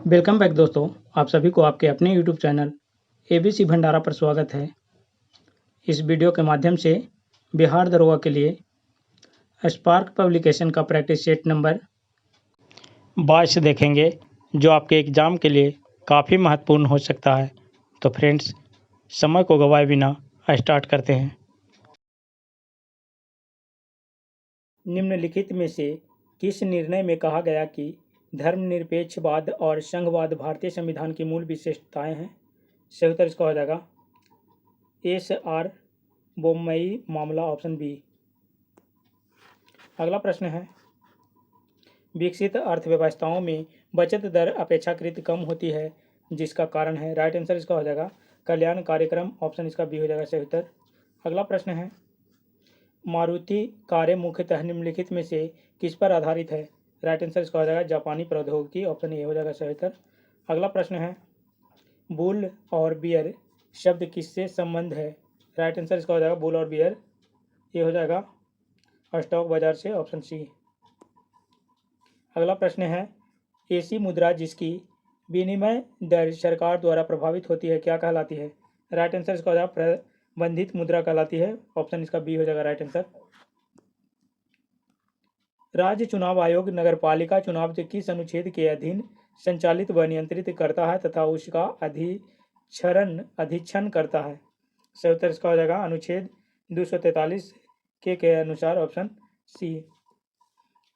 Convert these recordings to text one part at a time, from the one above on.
Welcome back दोस्तों, आप सभी को आपके अपने यूट्यूब चैनल एबीसी भंडारा पर स्वागत है। इस वीडियो के माध्यम से बिहार दरोगा के लिए स्पार्क पब्लिकेशन का प्रैक्टिस सेट नंबर 22 देखेंगे, जो आपके एग्ज़ाम के लिए काफ़ी महत्वपूर्ण हो सकता है। तो फ्रेंड्स, समय को गवाए बिना स्टार्ट करते हैं। निम्नलिखित में से किस निर्णय में कहा गया कि धर्मनिरपेक्षवाद और संघवाद भारतीय संविधान की मूल विशेषताएं हैं? सही उत्तर इसका हो जाएगा एस.आर. बोम्मई मामला, ऑप्शन बी। अगला प्रश्न है, विकसित अर्थव्यवस्थाओं में बचत दर अपेक्षाकृत कम होती है, जिसका कारण है? राइट आंसर इसका हो जाएगा कल्याण कार्यक्रम, ऑप्शन इसका बी हो जाएगा सही उत्तर। अगला प्रश्न है, मारुति कारें मुख्यतः निम्नलिखित में से किस पर आधारित है? राइट आंसर इसका हो जाएगा जापानी प्रौद्योगिकी, ऑप्शन ए हो जाएगा सही उत्तर। अगला प्रश्न है, बुल और बियर शब्द किससे संबंध है? राइट आंसर इसका हो जाएगा बुल और बियर, ये हो जाएगा स्टॉक बाजार से, ऑप्शन सी। अगला प्रश्न है, ऐसी मुद्रा जिसकी विनिमय दर सरकार द्वारा प्रभावित होती है क्या कहलाती है? राइट आंसर इसका हो जाएगा प्रतिबंधित मुद्रा कहलाती है, ऑप्शन इसका बी हो जाएगा राइट आंसर। राज्य चुनाव आयोग नगरपालिका चुनाव के किस अनुच्छेद के अधीन संचालित व नियंत्रित करता है तथा उसका अधीक्षण करता है? सही उत्तर इसका हो जाएगा अनुच्छेद 243 के अनुसार, ऑप्शन सी।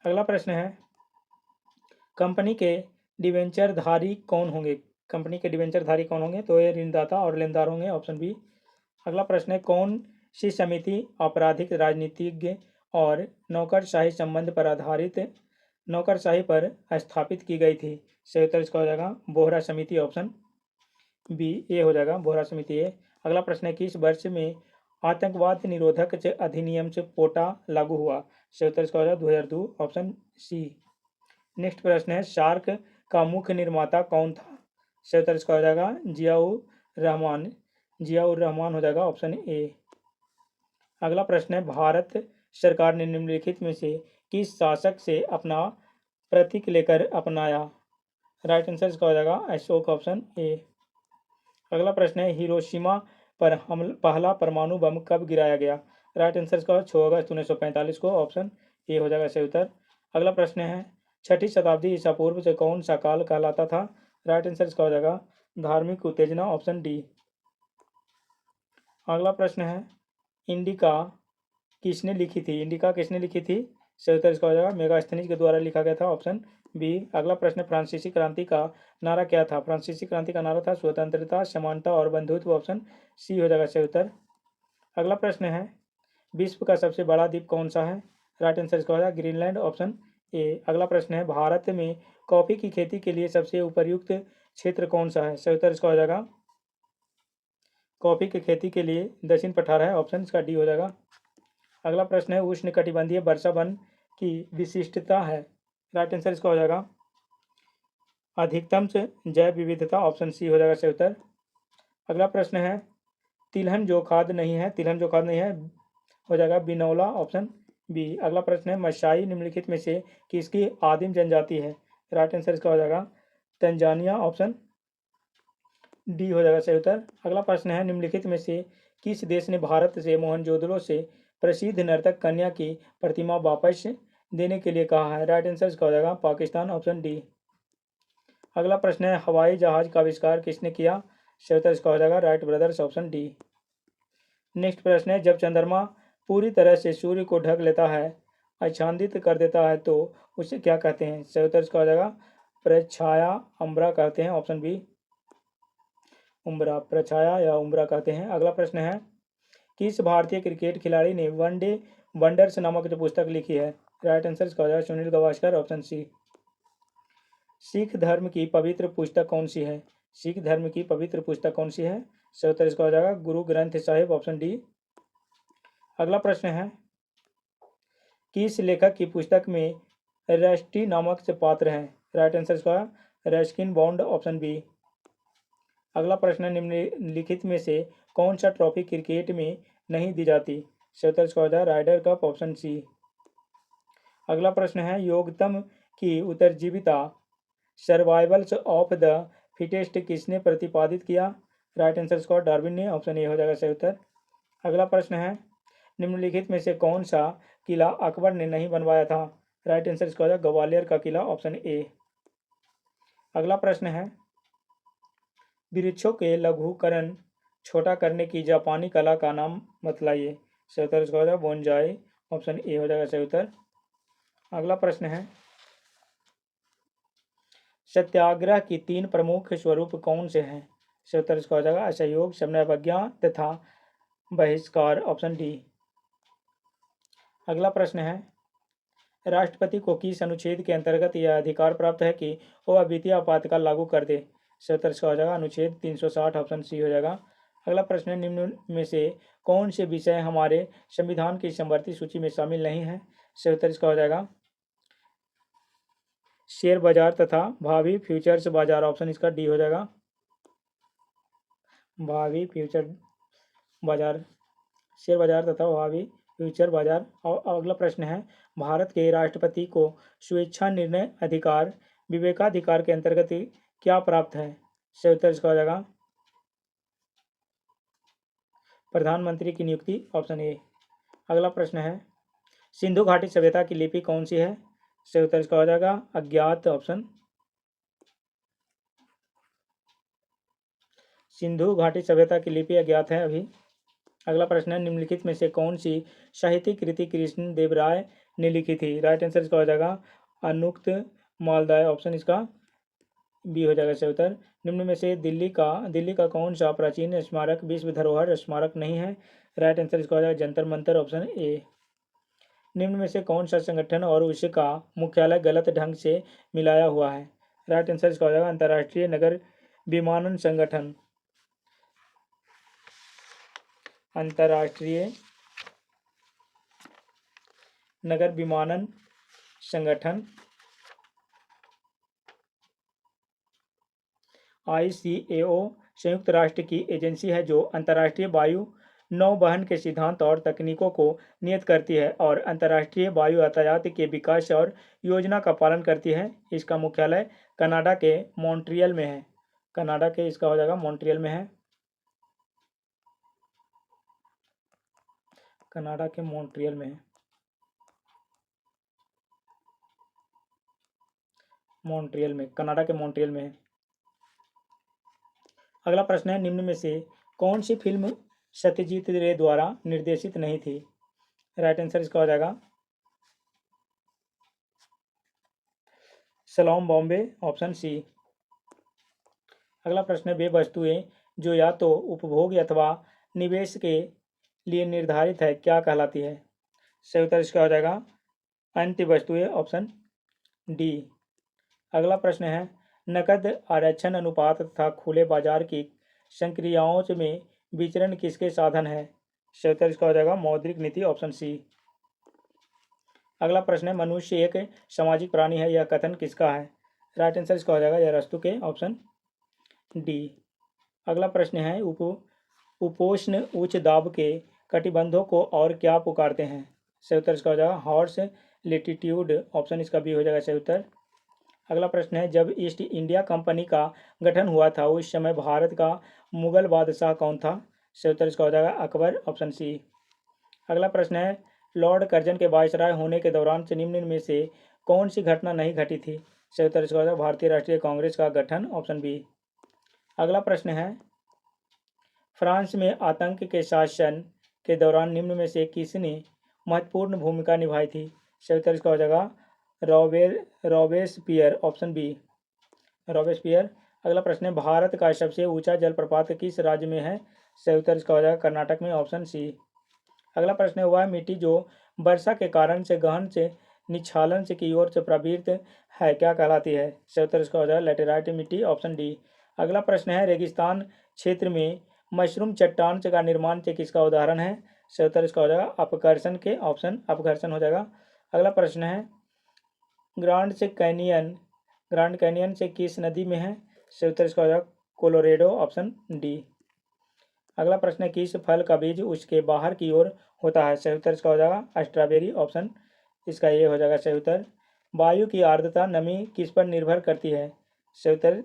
अगला प्रश्न है, कंपनी के डिवेंचरधारी कौन होंगे? कंपनी के डिवेंचरधारी कौन होंगे? तो ये ऋणदाता और लेनदार होंगे, ऑप्शन बी। अगला प्रश्न है, कौन सी समिति आपराधिक, राजनीतिज्ञ और नौकरशाही संबंध पर आधारित नौकरशाही पर स्थापित की गई थी? सही उत्तर इसका हो जाएगा बोहरा समिति, ऑप्शन बी ए हो जाएगा बोहरा समिति ए। अगला प्रश्न है, किस वर्ष में आतंकवाद निरोधक अधिनियम से पोटा लागू हुआ? सही उत्तर इसका हो जाएगा 2002, ऑप्शन सी। नेक्स्ट प्रश्न है, शार्क का मुख्य निर्माता कौन था? सही उत्तर इसका हो जाएगा जियाउर रहमान हो जाएगा, ऑप्शन ए। अगला प्रश्न है, भारत सरकार ने निम्नलिखित में से किस शासक से अपना प्रतीक लेकर अपनाया? राइट आंसर इसका हो जाएगा अशोक, ऑप्शन ए। अगला प्रश्न है, हिरोशिमा पर पहला परमाणु बम कब गिराया गया? राइट आंसर इसका 6 अगस्त 1945 को, ऑप्शन ए हो जाएगा सही उत्तर। अगला प्रश्न है, छठी शताब्दी ईसा पूर्व से कौन सा काल कहलाता था? राइट आंसर इसका हो जाएगा धार्मिक उत्तेजना, ऑप्शन डी। अगला प्रश्न है, इंडिका किसने लिखी थी? इंडिका किसने लिखी थी? सही उत्तर इसका हो जाएगा मेगास्थनीज के द्वारा लिखा गया था, ऑप्शन बी। अगला प्रश्न, फ्रांसीसी क्रांति का नारा क्या था? फ्रांसीसी क्रांति का नारा था स्वतंत्रता, समानता और बंधुत्व, ऑप्शन सी हो जाएगा सही उत्तर। अगला प्रश्न है, विश्व का सबसे बड़ा द्वीप कौन सा है? राइट आंसर इसका हो जाएगा ग्रीनलैंड, ऑप्शन ए। अगला प्रश्न है, भारत में कॉफी की खेती के लिए सबसे उपयुक्त क्षेत्र कौन सा है? सही उत्तर इसका हो जाएगा कॉफी की खेती के लिए दक्षिण पठार है, ऑप्शन इसका डी हो जाएगा। अगला प्रश्न है, उष्णकटिबंधीय वर्षा वन की विशिष्टता है? राइट आंसर इसका हो जाएगा अधिकतम से जैव विविधता, ऑप्शन सी हो जाएगा सही उत्तर। अगला प्रश्न है, तिलहन जो खाद नहीं है हो जाएगा बिनौला, ऑप्शन बी। अगला प्रश्न है, मशाई निम्नलिखित में से किसकी आदिम जनजाति है? राइट आंसर इसका हो जाएगा तंजानिया, ऑप्शन डी हो जाएगा सही उत्तर। अगला प्रश्न है, निम्नलिखित में से किस देश ने भारत से मोहनजोदड़ो से प्रसिद्ध नर्तक कन्या की प्रतिमा वापस देने के लिए कहा है? राइट आंसर इसका हो जाएगा पाकिस्तान, ऑप्शन डी। अगला प्रश्न है, हवाई जहाज का आविष्कार किसने किया? सही उत्तर इसका हो जाएगा Wright brothers, option D. Next प्रश्न है, जब चंद्रमा पूरी तरह से सूर्य को ढक लेता है, आच्छादित कर देता है, तो उसे क्या कहते हैं? सही उत्तर इसका हो जाएगा प्रछाया उम्ब्रा कहते हैं, ऑप्शन बी उम्ब्रा, प्रछाया या उम्ब्रा कहते हैं। अगला प्रश्न है, किस भारतीय क्रिकेट खिलाड़ी ने वनडे वंडर्स नामक जो पुस्तक लिखी है? राइट आंसर इसका हो जाएगा सुनील गावस्कर, ऑप्शन सी। सिख धर्म की पवित्र पुस्तक कौन सी है? सिख धर्म की पवित्र पुस्तक कौन सी है? सही उत्तर इसका हो जाएगा गुरु ग्रंथ साहिब, ऑप्शन डी। अगला प्रश्न है, किस लेखक की पुस्तक में रस्टी नामक से पात्र हैं? राइट आंसर इसका रस्किन बॉन्ड, ऑप्शन बी। अगला प्रश्न, निम्नलिखित में से कौन सा ट्रॉफी क्रिकेट में नहीं दी जाती? सही उत्तर इसका हो जाएगा राइडर कप, ऑप्शन सी। अगला प्रश्न है, योगतम की उत्तरजीविता सर्वाइवल्स ऑफ द फिटेस्ट किसने प्रतिपादित किया? राइट आंसर इसका डार्विन ने, ऑप्शन ए हो जाएगा सही उत्तर। अगला प्रश्न है, निम्नलिखित में से कौन सा किला अकबर ने नहीं बनवाया था? राइट आंसर इसका हो जाएगा ग्वालियर का किला, ऑप्शन ए। अगला प्रश्न है, वृक्षों के लघुकरण छोटा करने की जापानी कला का नाम बतलाइए। सही उत्तर इसका हो जाएगा बोनजाई, ऑप्शन ए हो जाएगा सही उत्तर। अगला प्रश्न है, सत्याग्रह की 3 प्रमुख स्वरूप कौन से हैं? सही उत्तर इसका हो जाएगा असहयोग, समन्वय तथा बहिष्कार, ऑप्शन डी। अगला प्रश्न है, राष्ट्रपति को किस अनुच्छेद के अंतर्गत यह अधिकार प्राप्त है कि वह वित्तीय आपातकाल लागू कर दे? सही उत्तर इसका हो जाएगा अनुच्छेद 360, ऑप्शन सी हो जाएगा। अगला प्रश्न है, निम्न में से कौन से विषय हमारे संविधान की समवर्ती सूची में शामिल नहीं है? सही उत्तर इसका हो जाएगा शेयर बाजार तथा भावी फ्यूचर्स बाजार, ऑप्शन इसका डी हो जाएगा भावी फ्यूचर बाजार, शेयर बाजार तथा भावी फ्यूचर बाजार। और अगला प्रश्न है, भारत के राष्ट्रपति को स्वेच्छा निर्णय अधिकार विवेकाधिकार के अंतर्गत क्या प्राप्त है? सही उत्तर इसका हो जाएगा प्रधानमंत्री की नियुक्ति, ऑप्शन ए। अगला प्रश्न है, सिंधु घाटी सभ्यता की लिपि कौन सी है? सही उत्तर इसका हो जाएगा अज्ञात, ऑप्शन। सिंधु घाटी सभ्यता की लिपि अज्ञात है अभी। अगला प्रश्न है, निम्नलिखित में से कौन सी साहित्यिक कृति कृष्ण देव राय ने लिखी थी? राइट आंसर इसका हो जाएगा अनुक्त मालदाय, ऑप्शन इसका बी हो जाएगा सही उत्तर। निम्न में से दिल्ली का कौन सा प्राचीन स्मारक विश्व धरोहर स्मारक नहीं है? राइट आंसर इसका हो जाएगा जंतर मंतर, ऑप्शन ए। निम्न में से कौन सा संगठन और उसका मुख्यालय गलत ढंग से मिलाया हुआ है? राइट आंसर इसका हो जाएगा अंतर्राष्ट्रीय नगर विमानन संगठन, अंतर्राष्ट्रीय नगर विमानन संगठन ICAO संयुक्त राष्ट्र की एजेंसी है जो अंतर्राष्ट्रीय वायु नौवहन के सिद्धांत और तकनीकों को नियत करती है और अंतर्राष्ट्रीय वायु यातायात के विकास और योजना का पालन करती है। इसका मुख्यालय कनाडा के मॉन्ट्रियल में है। कनाडा के इसका हो जाएगा मॉन्ट्रियल में है, कनाडा के मॉन्ट्रियल में है, मॉन्ट्रियल में, कनाडा के मॉन्ट्रियल में है। अगला प्रश्न है, निम्न में से कौन सी फिल्म सत्यजीत रे द्वारा निर्देशित नहीं थी? राइट आंसर इसका हो जाएगा सलाम बॉम्बे, ऑप्शन सी। अगला प्रश्न है, वे वस्तुएं जो या तो उपभोग अथवा निवेश के लिए निर्धारित है क्या कहलाती है? सही उत्तर इसका हो जाएगा अंत्य वस्तुएं, ऑप्शन डी। अगला प्रश्न है, नकद आरक्षण अनुपात तथा खुले बाजार की संक्रियाओं में विचरण किसके साधन है? सही उत्तर इसका हो जाएगा मौद्रिक नीति, ऑप्शन सी। अगला प्रश्न है, मनुष्य एक सामाजिक प्राणी है, यह कथन किसका है? राइट आंसर इसका हो जाएगा अरस्तू के, ऑप्शन डी। अगला प्रश्न है, उपोष्ण उच्च दाब के कटिबंधों को और क्या पुकारते हैं? सही उत्तर इसका हो जाएगा हॉर्स लेटीट्यूड, ऑप्शन इसका बी हो जाएगा सही उत्तर। अगला प्रश्न है, जब ईस्ट इंडिया कंपनी का गठन हुआ था उस समय भारत का मुगल बादशाह कौन था? सही उत्तर इसका हो जाएगा अकबर, ऑप्शन सी। अगला प्रश्न है, लॉर्ड कर्जन के वायसराय होने के दौरान निम्न में से कौन सी घटना नहीं घटी थी? सही उत्तर इसका हो जाएगा भारतीय राष्ट्रीय कांग्रेस का गठन, ऑप्शन बी। अगला प्रश्न है, फ्रांस में आतंक के शासन के दौरान निम्न में से किसने महत्वपूर्ण भूमिका निभाई थी? सही उत्तर इसका हो जाएगा रॉबेस्पियर, ऑप्शन बी, रॉबेस्पियर। अगला प्रश्न है, भारत का सबसे ऊंचा जलप्रपात किस राज्य में है? सही उत्तर इसका हो जाएगा कर्नाटक में, ऑप्शन सी। अगला प्रश्न है, वह मिट्टी जो वर्षा के कारण से गहन से निच्छालन से की ओर से प्रवृत्त है क्या कहलाती है? सही उत्तर इसका हो जाएगा लैटेराइट मिट्टी, ऑप्शन डी। अगला प्रश्न है, रेगिस्तान क्षेत्र में मशरूम चट्टान का निर्माण से किसका उदाहरण है? सही उत्तर इसका हो जाएगा अपकर्षण के, ऑप्शन अपघर्षण हो जाएगा। अगला प्रश्न है, ग्रांड कैनियन से किस नदी में है? सही उत्तर इसका हो जाएगा कोलोरेडो, ऑप्शन डी। अगला प्रश्न है, किस फल का बीज उसके बाहर की ओर होता है? सही उत्तर इसका हो जाएगा स्ट्रॉबेरी, ऑप्शन इसका ये हो जाएगा सही उत्तर। वायु की आर्द्रता नमी किस पर निर्भर करती है? सही उत्तर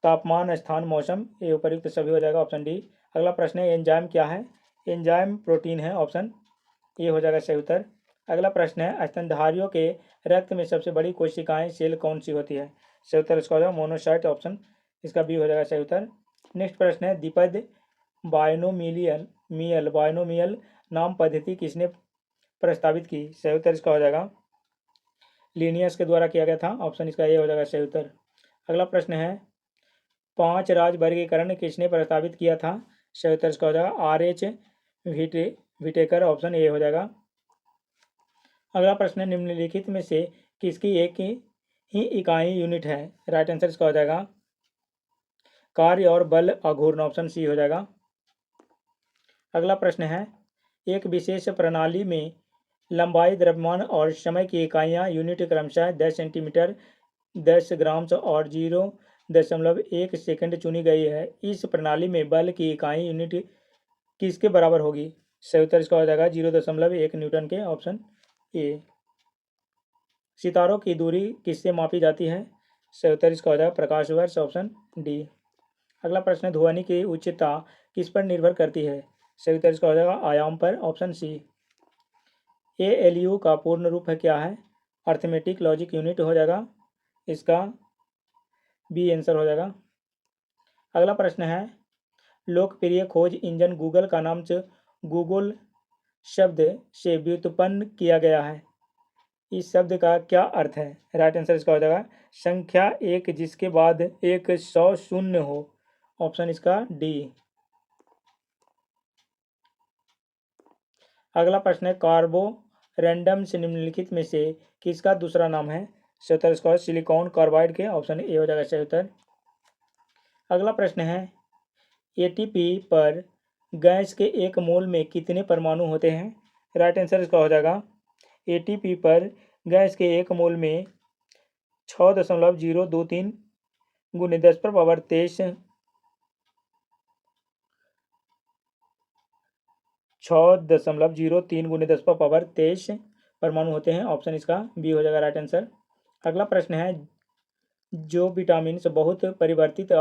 तापमान, स्थान, मौसम, ये उपयुक्त सभी हो जाएगा, ऑप्शन डी। अगला प्रश्न है एंजाइम क्या है? एंजाइम प्रोटीन है, ऑप्शन ए हो जाएगा सही उत्तर। अगला प्रश्न है स्तनधारियों के रक्त में सबसे बड़ी कोशिकाएं सेल कौन सी होती है? सही उत्तर इसका हो जाएगा मोनोसाइट, ऑप्शन इसका बी हो जाएगा सही उत्तर। नेक्स्ट प्रश्न है द्विपद बायनोमियल नाम पद्धति किसने प्रस्तावित की? सही उत्तर इसका हो जाएगा लिनियस के द्वारा किया गया था, ऑप्शन इसका ए हो जाएगा सही उत्तर। अगला प्रश्न है 5 राज वर्गीकरण किसने प्रस्तावित किया था? सही उत्तर इसका हो जाएगा RH विटेकर, ऑप्शन ए हो जाएगा। अगला प्रश्न है निम्नलिखित में से किसकी एक ही इकाई यूनिट है? राइट आंसर इसका हो जाएगा कार्य और बल आघूर्ण, ऑप्शन सी हो जाएगा। अगला प्रश्न है एक विशेष प्रणाली में लंबाई, द्रव्यमान और समय की इकाइयाँ यूनिट क्रमशः 10 सेंटीमीटर, 10 ग्राम और 0.1 सेकंड चुनी गई है। इस प्रणाली में बल की इकाई यूनिट किसके बराबर होगी? सही उत्तर इसका हो जाएगा 0.1 न्यूटन के, ऑप्शन ए। सितारों की दूरी किससे मापी जाती है? सही उत्तर इसका हो जाएगा प्रकाश वर्ष, ऑप्शन डी। अगला प्रश्न है ध्वनि की उच्चता किस पर निर्भर करती है? सही उत्तर इसका हो जाएगा आयाम पर, ऑप्शन सी। ALU का पूर्ण रूप है क्या है? अर्थमेटिक लॉजिक यूनिट हो जाएगा, इसका बी आंसर हो जाएगा। अगला प्रश्न है लोकप्रिय खोज इंजन गूगल का नाम गूगल शब्द से व्युत्पन्न किया गया है। इस शब्द का क्या अर्थ है? राइट आंसर इसका हो जाएगा संख्या एक जिसके बाद एक 100 शून्य हो, ऑप्शन इसका डी। अगला प्रश्न है कार्बोरेंडम से निम्नलिखित में से किसका दूसरा नाम है? सही उत्तर इसका सिलिकॉन कार्बाइड के, ऑप्शन ए हो जाएगा सही उत्तर। अगला प्रश्न है ATP पर गैस के एक मोल में कितने परमाणु होते हैं? राइट आंसर इसका हो जाएगा ATP पर गैस के एक मोल में 6.023 गुने 10⁻23 6.03 गुने 10⁻23 परमाणु होते हैं, ऑप्शन इसका बी हो जाएगा राइट आंसर। अगला प्रश्न है जो विटामिन से बहुत परिवर्तित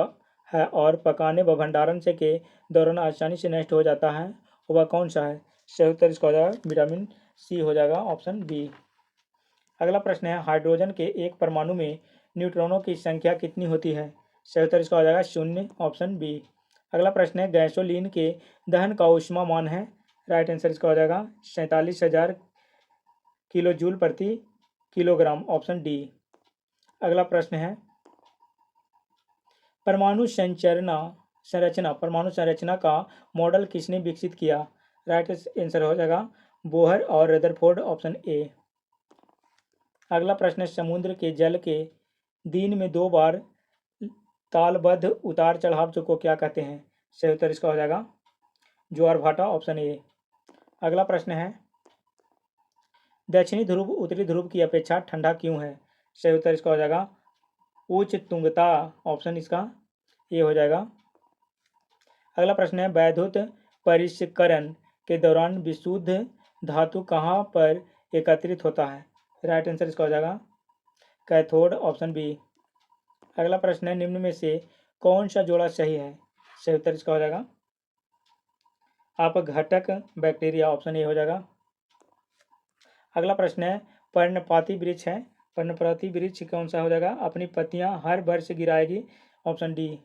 है और पकाने व भंडारण से के दौरान आसानी से नष्ट हो जाता है, वह कौन सा है? सही उत्तर इसका हो जाएगा विटामिन सी हो जाएगा, ऑप्शन बी। अगला प्रश्न है हाइड्रोजन के एक परमाणु में न्यूट्रॉनों की संख्या कितनी होती है? सही उत्तर इसका हो जाएगा 0, ऑप्शन बी। अगला प्रश्न है गैसोलीन के दहन का ऊष्मामान है? राइट आंसर इसका हो जाएगा 47,000 किलो जूल प्रति किलोग्राम, ऑप्शन डी। अगला प्रश्न है परमाणु संरचना का मॉडल किसने विकसित किया? राइट आंसर हो जाएगा बोहर और रदरफोर्ड, ऑप्शन ए। अगला प्रश्न है समुद्र के जल के दिन में 2 बार तालबद्ध उतार चढ़ाव को क्या कहते हैं? सही उत्तर इसका हो जाएगा ज्वार भाटा, ऑप्शन ए। अगला प्रश्न है दक्षिणी ध्रुव उत्तरी ध्रुव की अपेक्षा ठंडा क्यों है? सही उत्तर इसका हो जाएगा उच्च तुंगता, ऑप्शन इसका ये हो जाएगा। अगला प्रश्न है वैद्युत परिष्करण के दौरान विशुद्ध धातु कहाँ पर एकत्रित होता है? राइट आंसर इसका हो जाएगा कैथोड, ऑप्शन बी। अगला प्रश्न है निम्न में से कौन सा जोड़ा सही है? सही उत्तर इसका हो जाएगा अपघटक बैक्टीरिया, ऑप्शन ए हो जाएगा। अगला प्रश्न है पर्णपाती वृक्ष है, पर्णपाती वृक्ष कौन सा हो जाएगा अपनी पत्तियां हर वर्ष गिराएगी, ऑप्शन डी।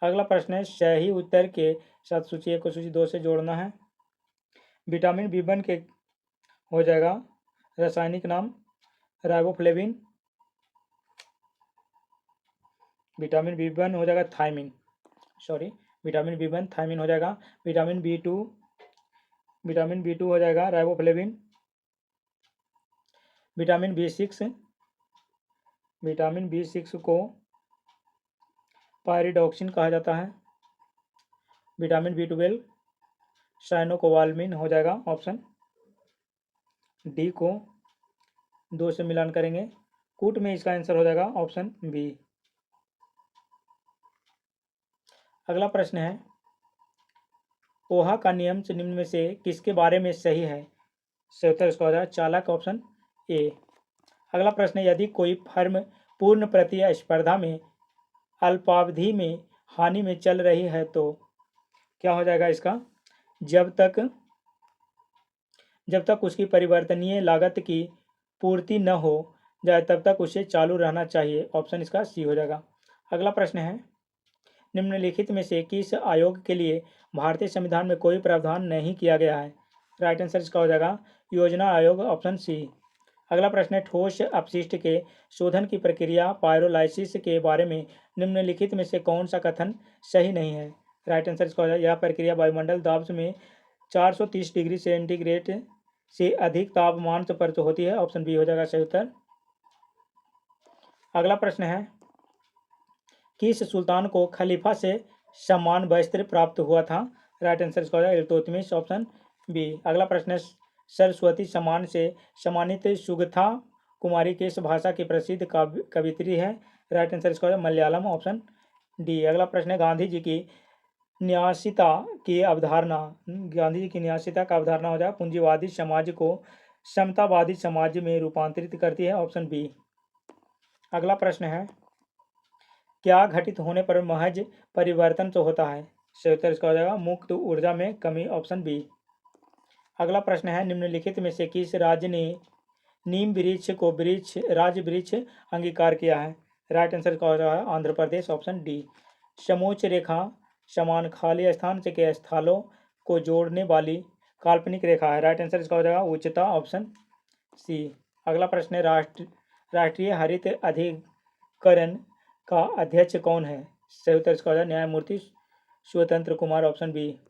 अगला प्रश्न है सही उत्तर के साथ सूची 1 को सूची 2 से जोड़ना है। विटामिन B1 के हो जाएगा रासायनिक नाम राइबोफ्लेविन, विटामिन B1 हो जाएगा थायमिन, विटामिन B1 थायमिन हो जाएगा। विटामिन B2 हो जाएगा राइबोफ्लेविन। विटामिन B6 को पायरिडॉक्सिन कहा जाता है। विटामिन B12 साइनोकोबाल्मिन हो जाएगा, ऑप्शन डी को 2 से मिलान करेंगे कूट में इसका आंसर हो जाएगा ऑप्शन बी। अगला प्रश्न है ओहा का नियम से निम्न में से किसके बारे में सही है? सही उत्तर इसका हो जाएगा चालक, ऑप्शन ए। अगला प्रश्न है, यदि कोई फर्म पूर्ण प्रतिस्पर्धा में अल्पावधि में हानि में चल रही है तो क्या हो जाएगा इसका? जब तक उसकी परिवर्तनीय लागत की पूर्ति न हो जाए तब तक उसे चालू रहना चाहिए। ऑप्शन इसका सी हो जाएगा। अगला प्रश्न है, निम्नलिखित में से किस आयोग के लिए भारतीय संविधान में कोई प्रावधान नहीं किया गया है? राइट आंसर इसका हो जाएगा योजना आयोग, ऑप्शन सी। अगला प्रश्न है, ठोस अपशिष्ट के शोधन की प्रक्रिया पायरोलाइसिस के बारे में निम्नलिखित में से कौन सा कथन सही नहीं है? राइट आंसर इसका हो जाएगा, यह प्रक्रिया वायुमंडल दाब में 430 डिग्री सेंटीग्रेड से अधिक तापमान पर तो होती है। ऑप्शन बी हो जाएगा सही उत्तर। अगला प्रश्न है, किस सुल्तान को खलीफा से सम्मान वस्त्र प्राप्त हुआ था? राइट आंसर इसका हो जाएगा इल्तुतमिश, ऑप्शन बी। अगला प्रश्न है, सरस्वती सम्मान से सम्मानित सुगथा कुमारी किस भाषा की प्रसिद्ध कवित्री है? राइट आंसर इसका हो जाएगा मलयालम, ऑप्शन डी। अगला प्रश्न है, गांधी जी की न्यासिता की अवधारणा का अवधारणा हो जाएगा पूंजीवादी समाज को समतावादी समाज में रूपांतरित करती है। Option B. अगला प्रश्न है, क्या घटित होने पर महज परिवर्तन तो होता है? सही उत्तर इसका हो जाएगा मुक्त ऊर्जा में कमी, ऑप्शन बी। अगला प्रश्न है, निम्नलिखित में से किस राज्य ने नीम वृक्ष को राज्य वृक्ष अंगीकार किया है? राइट आंसर इसका हो जाएगा आंध्र प्रदेश, ऑप्शन डी। समोच्च रेखा समान खाली स्थान से के स्थलों को जोड़ने वाली काल्पनिक रेखा है। राइट आंसर इसका हो जाएगा उच्चता, ऑप्शन सी। अगला प्रश्न है, राष्ट्रीय हरित अधिकरण का अध्यक्ष कौन है? सही उत्तर इसका हो जाएगा न्यायमूर्ति स्वतंत्र कुमार, ऑप्शन बी।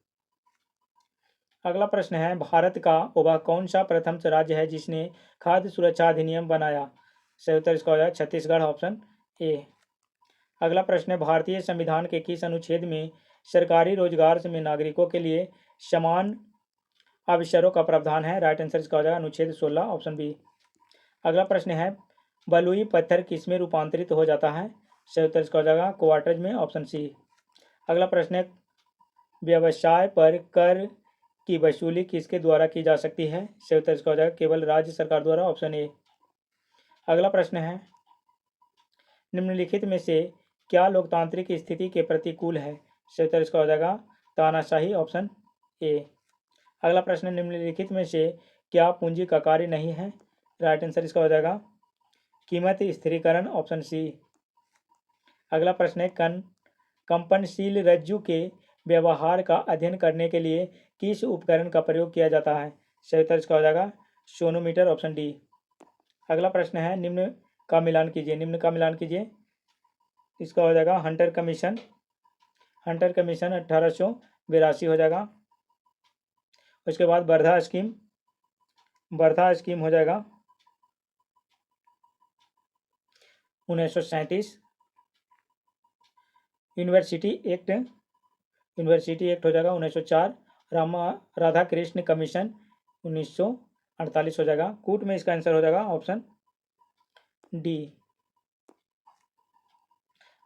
अगला प्रश्न है, भारत का वह कौन सा प्रथम राज्य है जिसने खाद्य सुरक्षा अधिनियम बनाया? सही उत्तर इसका हो जाएगा छत्तीसगढ़, ऑप्शन ए। अगला प्रश्न है, भारतीय संविधान के किस अनुच्छेद में सरकारी रोजगार में नागरिकों के लिए समान अवसरों का प्रावधान है? राइट आंसर इसका हो जाएगा अनुच्छेद 16, ऑप्शन बी। अगला प्रश्न है, बलुई पत्थर किसमें रूपांतरित हो जाता है? सही उत्तर इसका हो जाएगा क्वार्टज में, ऑप्शन सी। अगला प्रश्न है, व्यवसाय पर कर की वसूली किसके द्वारा की जा सकती है? सही उत्तर इसका हो जाएगा केवल राज्य सरकार द्वारा, ऑप्शन ए। अगला प्रश्न है, निम्नलिखित में से क्या लोकतांत्रिक स्थिति के प्रतिकूल है? सही उत्तर इसका हो जाएगा तानाशाही, ऑप्शन ए। अगला प्रश्न, निम्नलिखित में से क्या पूंजी का कार्य नहीं है? राइट आंसर इसका हो जाएगा कीमत स्थिरीकरण, ऑप्शन सी। अगला प्रश्न है, कंपनशील रज्जु के व्यवहार का अध्ययन करने के लिए किस उपकरण का प्रयोग किया जाता है? सही उत्तर इसका हो जाएगा सोनोमीटर, ऑप्शन डी। अगला प्रश्न है, निम्न का मिलान कीजिए। इसका हो जाएगा हंटर कमीशन 1882 हो जाएगा। उसके बाद वर्धा स्कीम हो जाएगा 1937। यूनिवर्सिटी एक्ट हो जाएगा 1904। राधा कृष्ण कमीशन 1948 हो जाएगा। कूट में इसका आंसर हो जाएगा ऑप्शन डी।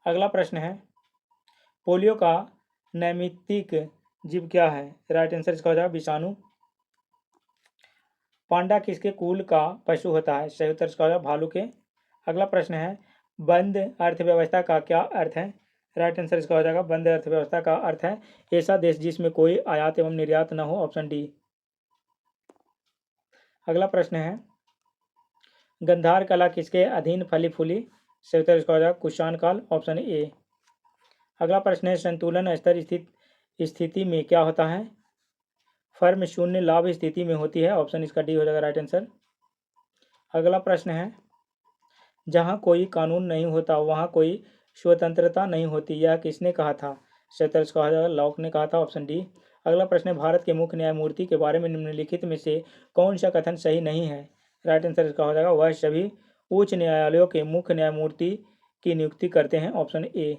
अगला प्रश्न है, पोलियो का नैमित्तिक जीव क्या है? राइट आंसर इसका हो जाएगा विषाणु। पांडा किसके कुल का पशु होता है? सही उत्तर इसका हो जाएगा भालू के। अगला प्रश्न है, बंद अर्थव्यवस्था का क्या अर्थ है? राइट आंसर इसका हो जाएगा बंद अर्थव्यवस्था का अर्थ है ऐसा देश जिसमें कोई आयात एवं निर्यात न हो, ऑप्शन डी। अगला प्रश्न है, गंधार कला किसके अधीन फली फूली? सही उत्तर इसका हो जाएगा कुषाण काल, ऑप्शन ए। अगला प्रश्न है, संतुलन स्तर स्थिति में क्या होता है? फर्म शून्य लाभ स्थिति में होती है, ऑप्शन इसका डी हो जाएगा राइट आंसर। अगला प्रश्न है, जहाँ कोई कानून नहीं होता वहाँ कोई स्वतंत्रता नहीं होती, यह किसने कहा था? सही उत्तर इसका हो जाएगा लॉक ने कहा था, ऑप्शन डी। अगला प्रश्न है, भारत के मुख्य न्यायमूर्ति के बारे में निम्नलिखित में से कौन सा कथन सही नहीं है? राइट आंसर इसका हो जाएगा वह सभी उच्च न्यायालयों के मुख्य न्यायमूर्ति की नियुक्ति करते हैं, ऑप्शन ए।